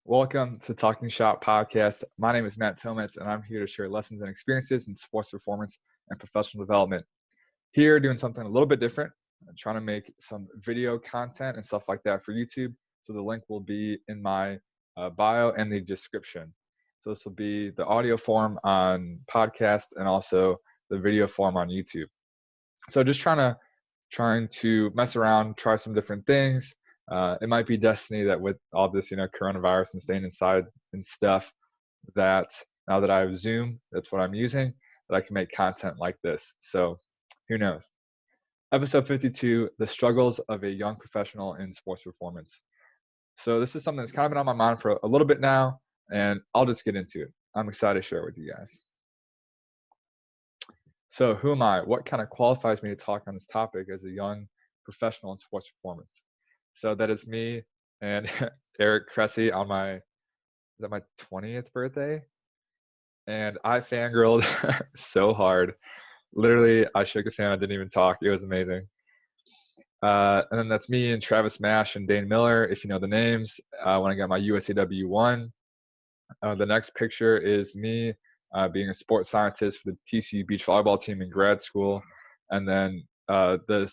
Welcome to Talking Shop Podcast. My name is Matt Tomitz, and I'm here to share lessons and experiences in sports performance and professional development. Here, doing something a little bit different, trying to make some video content and stuff like that for YouTube. So the link will be in my bio and the description. So this will be the audio form on podcast and also the video form on YouTube. So just trying to mess around, try some different things. It might be destiny that with all this, coronavirus and staying inside and stuff, that now that I have Zoom, that's what I'm using, that I can make content like this. So who knows? Episode 52, the struggles of a young professional in sports performance. So this is something that's kind of been on my mind for a little bit now, and I'll just get into it. I'm excited to share it with you guys. So who am I? What kind of qualifies me to talk on this topic as a young professional in sports performance? So that is me and Eric Cressy on my 20th birthday. And I fangirled so hard. Literally, I shook his hand. I didn't even talk. It was amazing. And then that's me and Travis Mash and Dane Miller, if you know the names, when I got my USAW 1. The next picture is me being a sports scientist for the TCU beach volleyball team in grad school. And then the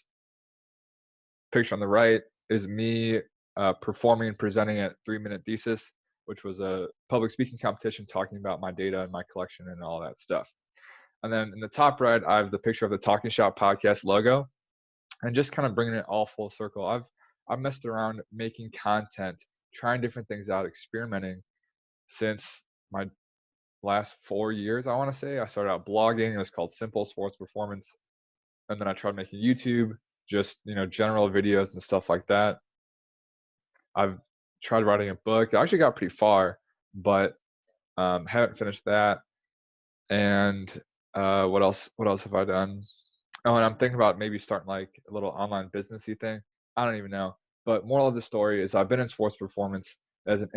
picture on the right is me performing and presenting at 3-Minute Thesis, which was a public speaking competition talking about my data and my collection and all that stuff. And then in the top right, I have the picture of the Talking Shop podcast logo, and just kind of bringing it all full circle. I've messed around making content, trying different things out, experimenting since my last 4 years, I want to say. I started out blogging. It was called Simple Sports Performance. And then I tried making YouTube, just, general videos and stuff like that. I've tried writing a book. I actually got pretty far, but haven't finished that. And what else have I done? Oh, and I'm thinking about maybe starting like a little online businessy thing. I don't even know. But moral of the story is I've been in sports performance as an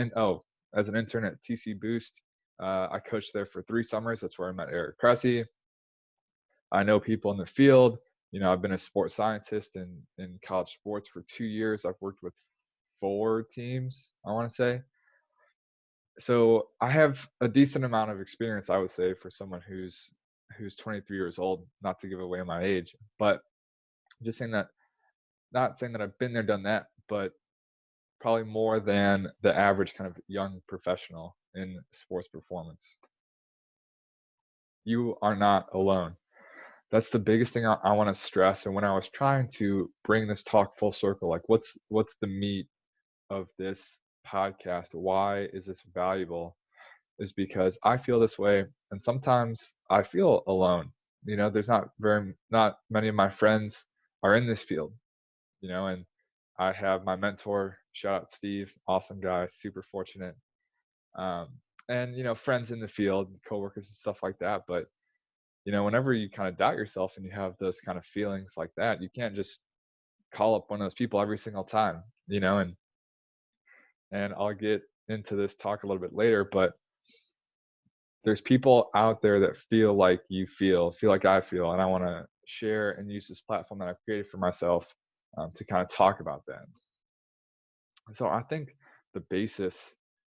intern at TC Boost. I coached there for 3 summers. That's where I met Eric Cressy. I know people in the field. I've been a sports scientist in college sports for 2 years. I've worked with 4 teams, I want to say. So I have a decent amount of experience, I would say, for someone who's 23 years old, not to give away my age, but just saying that, not saying that I've been there, done that, but probably more than the average kind of young professional in sports performance. You are not alone. That's the biggest thing I want to stress. And when I was trying to bring this talk full circle, like what's the meat of this podcast? Why is this valuable? Is because I feel this way, and sometimes I feel alone. There's not many of my friends are in this field, and I have my mentor, shout out Steve, awesome guy, super fortunate. And friends in the field, coworkers and stuff like that. But whenever you kind of doubt yourself and you have those kind of feelings like that, you can't just call up one of those people every single time, and I'll get into this talk a little bit later, but there's people out there that feel like you feel like I feel, and I want to share and use this platform that I've created for myself to kind of talk about that. So I think the basis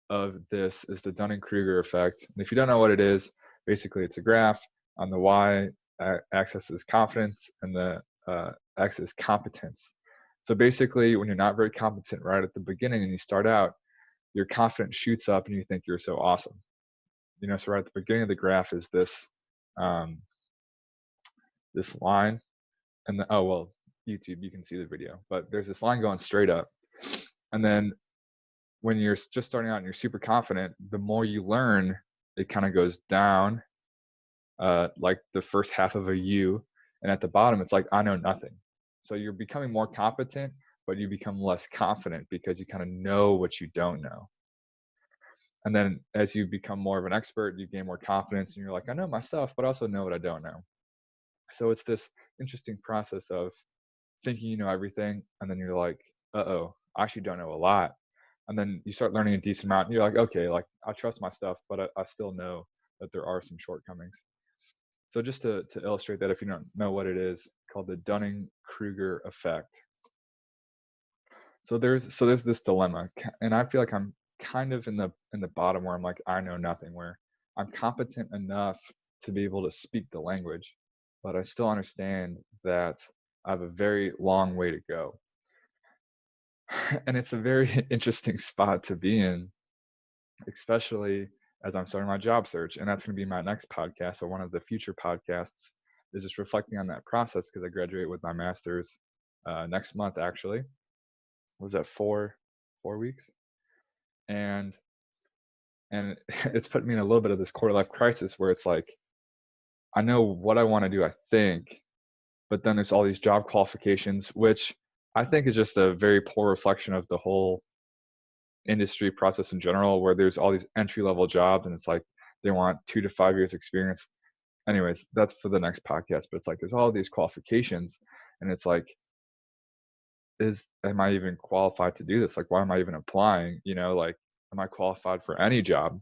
of this is the Dunning-Kruger effect. And if you don't know what it is, basically it's a graph. On the y-axis is confidence, and the x is competence. So basically, when you're not very competent right at the beginning and you start out, your confidence shoots up and you think you're so awesome. So right at the beginning of the graph is this this line, and YouTube, you can see the video, but there's this line going straight up. And then when you're just starting out and you're super confident, the more you learn, it kind of goes down, like the first half of a U, and at the bottom, it's like, I know nothing. So you're becoming more competent, but you become less confident because you kind of know what you don't know. And then as you become more of an expert, you gain more confidence, and you're like, I know my stuff, but I also know what I don't know. So it's this interesting process of thinking you know everything, and then you're like, uh-oh, I actually don't know a lot. And then you start learning a decent amount, and you're like, okay, like I trust my stuff, but I still know that there are some shortcomings. So just to illustrate that, if you don't know what it is, called the Dunning-Kruger effect. So there's this dilemma, and I feel like I'm kind of in the bottom where I'm like, I know nothing, where I'm competent enough to be able to speak the language, but I still understand that I have a very long way to go. And it's a very interesting spot to be in, especially as I'm starting my job search. And that's going to be my next podcast, or one of the future podcasts, is just reflecting on that process, because I graduate with my master's next month, actually. Was that 4 weeks? And it's put me in a little bit of this quarter life crisis where it's like, I know what I want to do, I think, but then there's all these job qualifications, which I think is just a very poor reflection of the whole industry process in general, where there's all these entry level jobs and it's like they want 2 to 5 years experience. Anyways, that's for the next podcast, but it's like there's all these qualifications and it's like, am I even qualified to do this? Like, why am I even applying? Like, am I qualified for any job?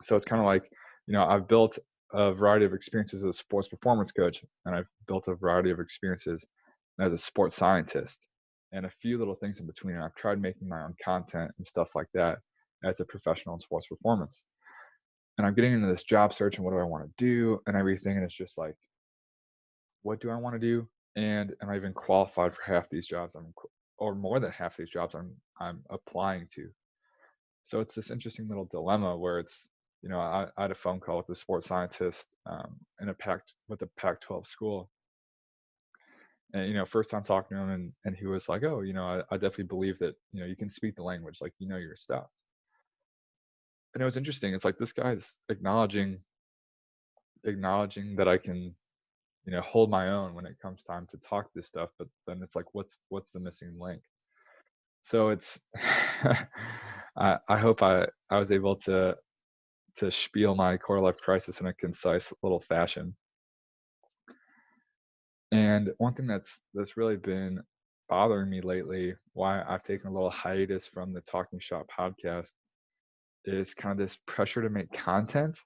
So it's kind of like, I've built a variety of experiences as a sports performance coach, and I've built a variety of experiences as a sports scientist, and a few little things in between. And I've tried making my own content and stuff like that as a professional in sports performance. And I'm getting into this job search and what do I want to do and everything. And it's just like, what do I want to do? And am I even qualified for half these jobs or more than half these jobs I'm applying to? So it's this interesting little dilemma where it's, I had a phone call with a sports scientist in a Pac-12 school. And, first time talking to him, and he was like, oh, I definitely believe that, you can speak the language, like, your stuff. And it was interesting. It's like, this guy's acknowledging that I can, hold my own when it comes time to talk this stuff. But then it's like, what's the missing link? So it's, I hope I was able to spiel my core life crisis in a concise little fashion. And one thing that's really been bothering me lately, why I've taken a little hiatus from the Talking Shop podcast, is kind of this pressure to make content.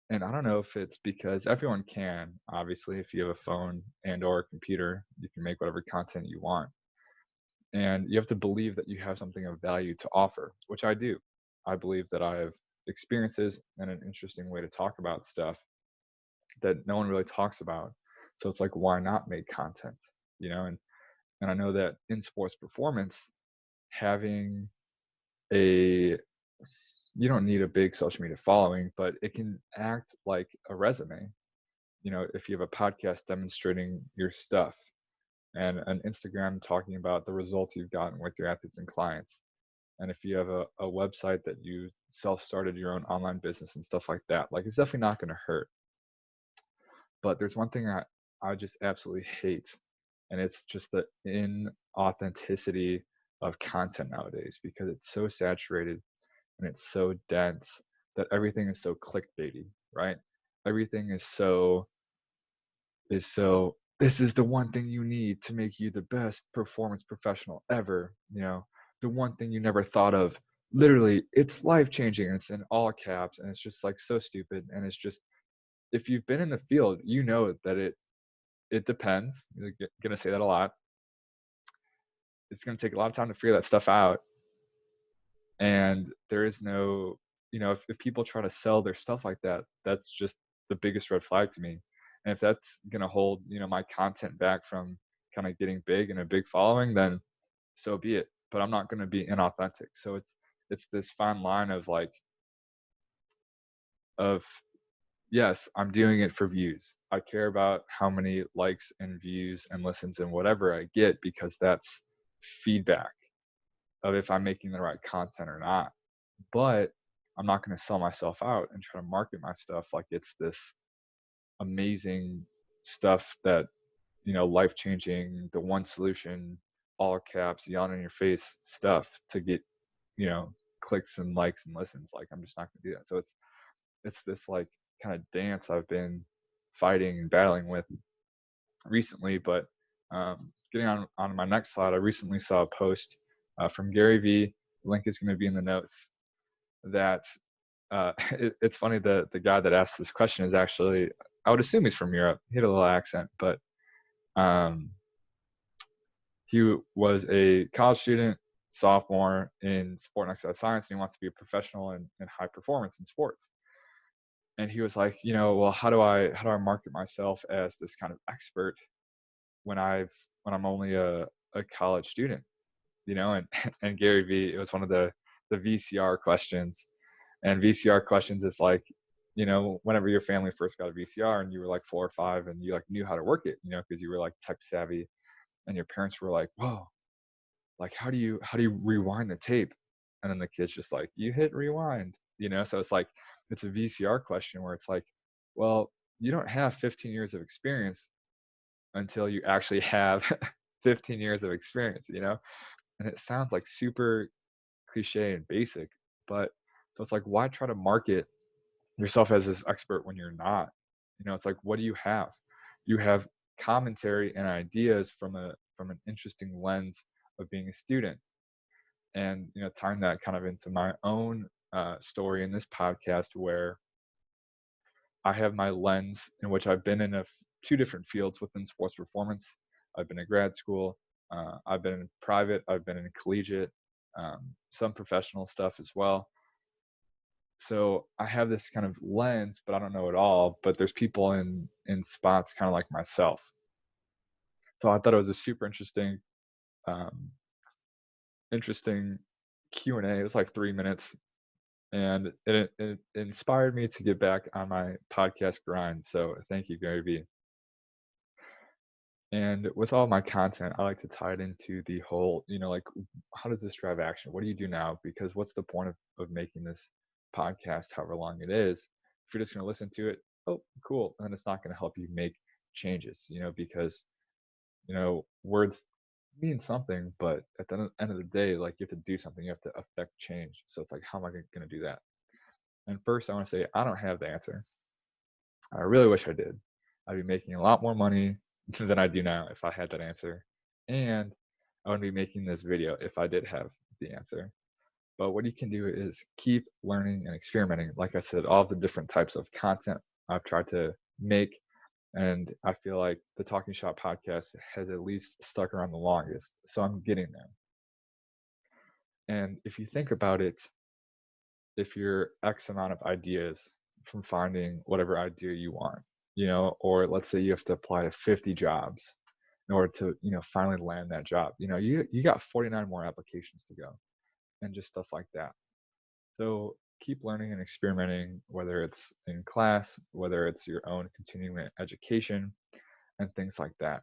And I don't know if it's because everyone can, obviously, if you have a phone and or a computer, you can make whatever content you want. And you have to believe that you have something of value to offer, which I do. I believe that I have experiences and an interesting way to talk about stuff that no one really talks about. So it's like, why not make content? And I know that in sports performance, having you don't need a big social media following, but it can act like a resume. If you have a podcast demonstrating your stuff, and an Instagram talking about the results you've gotten with your athletes and clients. And if you have a website that you self-started your own online business and stuff like that, like, it's definitely not going to hurt. But there's one thing I just absolutely hate, and it's just the inauthenticity of content nowadays, because it's so saturated and it's so dense that everything is so clickbaity, right? Everything is so this is the one thing you need to make you the best performance professional ever. The one thing you never thought of. Literally, it's life-changing, and it's in all caps, and it's just like so stupid. And it's just, if you've been in the field, that it depends. You're gonna say that a lot. It's gonna take a lot of time to figure that stuff out. And there is no, if people try to sell their stuff like that, that's just the biggest red flag to me. And if that's going to hold, my content back from kind of getting big and a big following, then so be it. But I'm not going to be inauthentic. So it's this fine line of like, yes, I'm doing it for views. I care about how many likes and views and listens and whatever I get, because that's feedback of if I'm making the right content or not. But I'm not going to sell myself out and try to market my stuff like it's this amazing stuff that, life-changing, the one solution, all caps, yawn in your face stuff to get, clicks and likes and listens. Like, I'm just not going to do that. So it's this like kind of dance I've been fighting and battling with recently. But getting on my next slide, I recently saw a post from Gary Vee. The link is going to be in the notes. That it's funny, the guy that asked this question is actually, I would assume he's from Europe. He had a little accent, but he was a college student, sophomore in sport and exercise science, and he wants to be a professional in high performance in sports. And he was like, well, how do I market myself as this kind of expert when I'm only a college student, and and Gary Vee, it was one of the VCR questions. And VCR questions is like, whenever your family first got a VCR and you were like 4 or 5 and you like knew how to work it, because you were like tech savvy, and your parents were like, whoa, like how do you rewind the tape? And then the kid's just like, you hit rewind, so it's like it's a VCR question where it's like, well, you don't have 15 years of experience until you actually have 15 years of experience, and it sounds like super cliche and basic, but so it's like, why try to market yourself as this expert when you're not? It's like, what do you have? You have commentary and ideas from an interesting lens of being a student. And tying that kind of into my own story in this podcast, where I have my lens in which I've been in two different fields within sports performance. I've been in grad school, I've been in private, I've been in collegiate, some professional stuff as well. So I have this kind of lens, but I don't know it all. But there's people in spots kind of like myself. So I thought it was a super um, interesting Q&A. It was like 3 minutes, and it inspired me to get back on my podcast grind. So thank you, Gary Vee. And with all my content, I like to tie it into the whole, like, how does this drive action? What do you do now? Because what's the point of making this podcast, however long it is, if you're just going to listen to it? Oh, cool. And then it's not going to help you make changes, because, words mean something, but at the end of the day, like, you have to do something, you have to affect change. So it's like, how am I going to do that? And first, I want to say, I don't have the answer. I really wish I did. I'd be making a lot more money than I do now if I had that answer. And I wouldn't be making this video if I did have the answer. But what you can do is keep learning and experimenting. Like I said, all the different types of content I've tried to make. And I feel like the Talking Shop podcast has at least stuck around the longest. So I'm getting there. And if you think about it, if you're X amount of ideas from finding whatever idea you want, or let's say you have to apply to 50 jobs in order to, finally land that job, you got 49 more applications to go, and just stuff like that. So keep learning and experimenting, whether it's in class, whether it's your own continuing education, and things like that.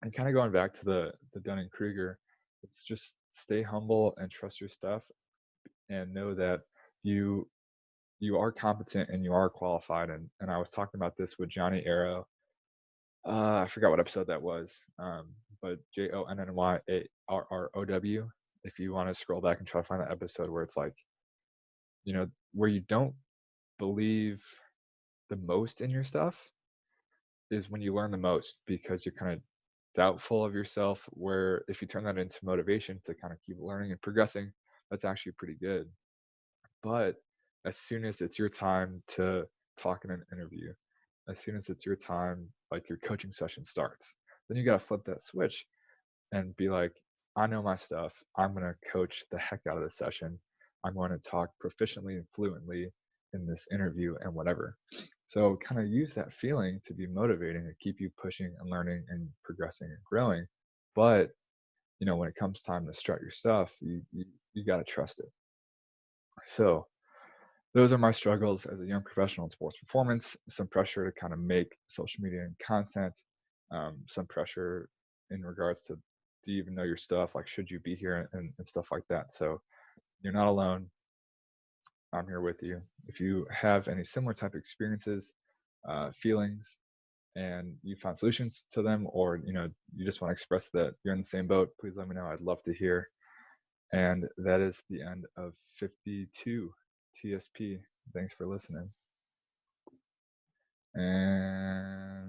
And kind of going back to the Dunning-Kruger, it's just stay humble and trust your stuff, and know that you you are competent and you are qualified. And I was talking about this with Johnny Arrow. I forgot what episode that was, but JONNYARROW. If you want to scroll back and try to find that episode where it's like, where you don't believe the most in your stuff is when you learn the most, because you're kind of doubtful of yourself. Where if you turn that into motivation to kind of keep learning and progressing, that's actually pretty good. But as soon as it's your time to talk in an interview, as soon as it's your time, like your coaching session starts, then you got to flip that switch and be like, I know my stuff. I'm going to coach the heck out of the session. I'm going to talk proficiently and fluently in this interview and whatever. So kind of use that feeling to be motivating and keep you pushing and learning and progressing and growing. But, when it comes time to start your stuff, you got to trust it. So those are my struggles as a young professional in sports performance. Some pressure to kind of make social media and content, some pressure in regards to, do you even know your stuff? Like, should you be here, and stuff like that. So you're not alone. I'm here with you. If you have any similar type of experiences, feelings, and you found solutions to them, or you just want to express that you're in the same boat, please let me know. I'd love to hear. And that is the end of 52 TSP. Thanks for listening. And